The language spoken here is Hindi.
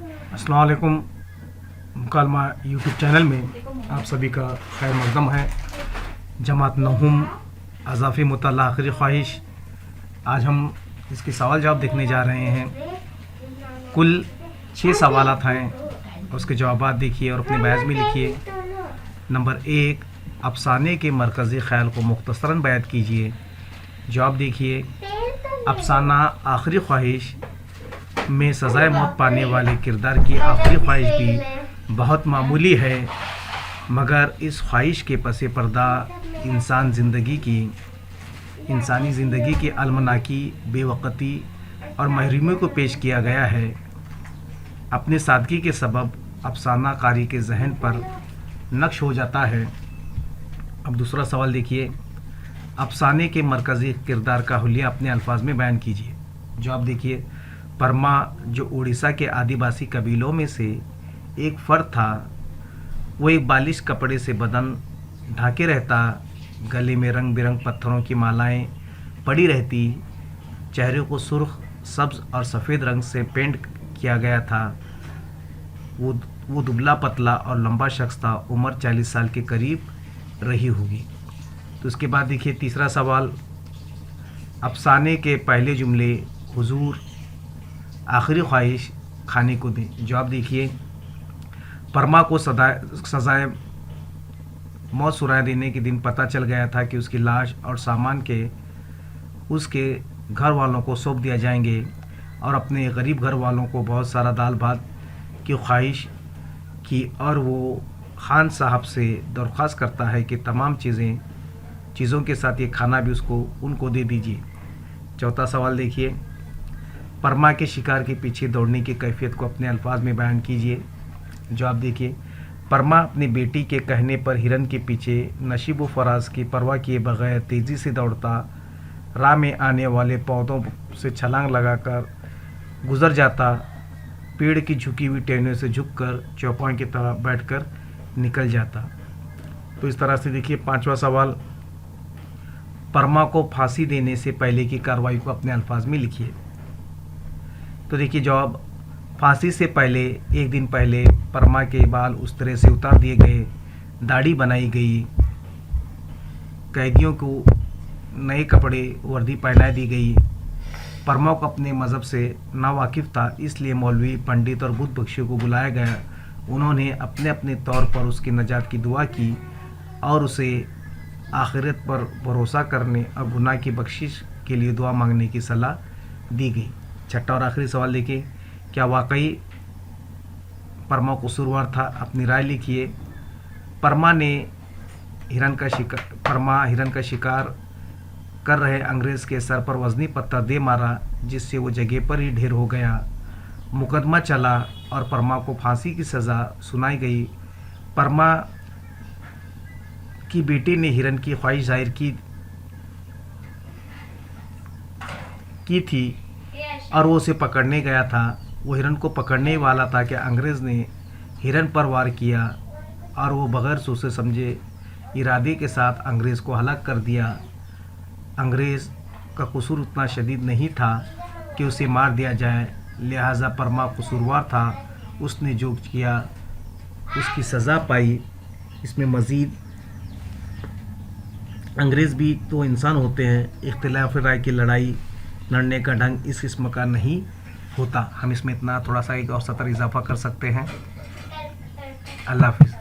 अस्सलाम वालेकुम। मुकालमा यूट्यूब चैनल में आप सभी का खैर मकदम है। जमात नहुम अज़ाफ़ी मुतल्ला आखिरी ख्वाहिश। आज हम इसके सवाल जवाब देखने जा रहे हैं। कुल 6 सवालात हैं, उसके जवाब देखिए और अपने बयान में लिखिए। नंबर 1, अफसाने के मरकज़ी ख़्याल को मुख्तसरन बयान कीजिए। जवाब देखिए। अफसाना आखिरी ख्वाहिश में सज़ाए मौत पाने वाले किरदार की आखिरी ख्वाहिश भी बहुत मामूली है, मगर इस ख्वाहिश के पसे पर्दा इंसानी ज़िंदगी की अलमनाकी, बेवक़्ती और महरूमी को पेश किया गया है। अपने सादगी के सबब अफसाना कारी के जहन पर नक्श हो जाता है। अब दूसरा सवाल देखिए। अफसाने के मरकज़ी किरदार का हुलिया अपने अल्फाज में बयान कीजिए। जवाब देखिए। परमा, जो उड़ीसा के आदिवासी कबीलों में से एक फ़र्द था, वो एक बालिश कपड़े से बदन ढाके रहता, गले में रंग बिरंग पत्थरों की मालाएं पड़ी रहती, चेहरे को सुर्ख, सब्ज़ और सफ़ेद रंग से पेंट किया गया था। वो दुबला पतला और लंबा शख्स था। उम्र 40 साल के करीब रही होगी। तो उसके बाद देखिए तीसरा सवाल। अफसाने के पहले जुमले हुजूर आखिरी ख्वाहिश खाने को दें। जवाब देखिए। परमा को सजाए मौत सुना देने के दिन पता चल गया था कि उसकी लाश और सामान के उसके घर वालों को सौंप दिया जाएंगे, और अपने गरीब घर वालों को बहुत सारा दाल भात की ख्वाहिश की, और वो खान साहब से दरख्वास्त करता है कि तमाम चीज़ों के साथ ये खाना भी उनको दे दीजिए। चौथा सवाल देखिए। परमा के शिकार के पीछे दौड़ने की कैफियत को अपने अल्फाज में बयान कीजिए। जवाब देखिए। परमा अपनी बेटी के कहने पर हिरन के पीछे नशीब व फराज की परवाह किए बगैर तेज़ी से दौड़ता, राह में आने वाले पौधों से छलांग लगाकर गुजर जाता, पेड़ की झुकी हुई टहनियों से झुककर चौपाई की तरह बैठकर निकल जाता। तो इस तरह से देखिए पांचवा सवाल। परमा को फांसी देने से पहले की कार्रवाई को अपने अल्फाज में लिखिए। तो देखिए जवाब। फांसी से पहले एक दिन पहले परमा के बाल उस तरह से उतार दिए गए, दाढ़ी बनाई गई, कैदियों को नए कपड़े वर्दी पहना दी गई। परमा को अपने मज़हब से नावाकिफ़ था, इसलिए मौलवी, पंडित और बुत बख्शियों को बुलाया गया। उन्होंने अपने अपने तौर पर उसकी नजात की दुआ की और उसे आखिरत पर भरोसा करने और गुनाह की बख्शिश के लिए दुआ मांगने की सलाह दी गई। छठा और आखिरी सवाल देखिए। क्या वाकई परमा कसूरवार था? अपनी राय लिखिए। परमा हिरन का शिकार कर रहे अंग्रेज़ के सर पर वज़नी पत्थर दे मारा, जिससे वो जगह पर ही ढेर हो गया। मुकदमा चला और परमा को फांसी की सज़ा सुनाई गई। परमा की बेटी ने हिरन की ख्वाहिश जाहिर की थी और वो उसे पकड़ने गया था। वो हिरन को पकड़ने वाला था कि अंग्रेज़ ने हिरन पर वार किया और वो बग़ैर सोचे समझे इरादे के साथ अंग्रेज़ को हलाक कर दिया। अंग्रेज़ का कसूर उतना शदीद नहीं था कि उसे मार दिया जाए, लिहाजा परमा कसूरवार था। उसने जो किया उसकी सज़ा पाई। इसमें मज़ीद अंग्रेज़ भी तो इंसान होते हैं, इख्तिलाफ़ राय की लड़ाई लड़ने का ढंग इस किस्म का नहीं होता। हम इसमें इतना थोड़ा सा एक और सतर इजाफा कर सकते हैं। अल्लाह हाफ़िज़।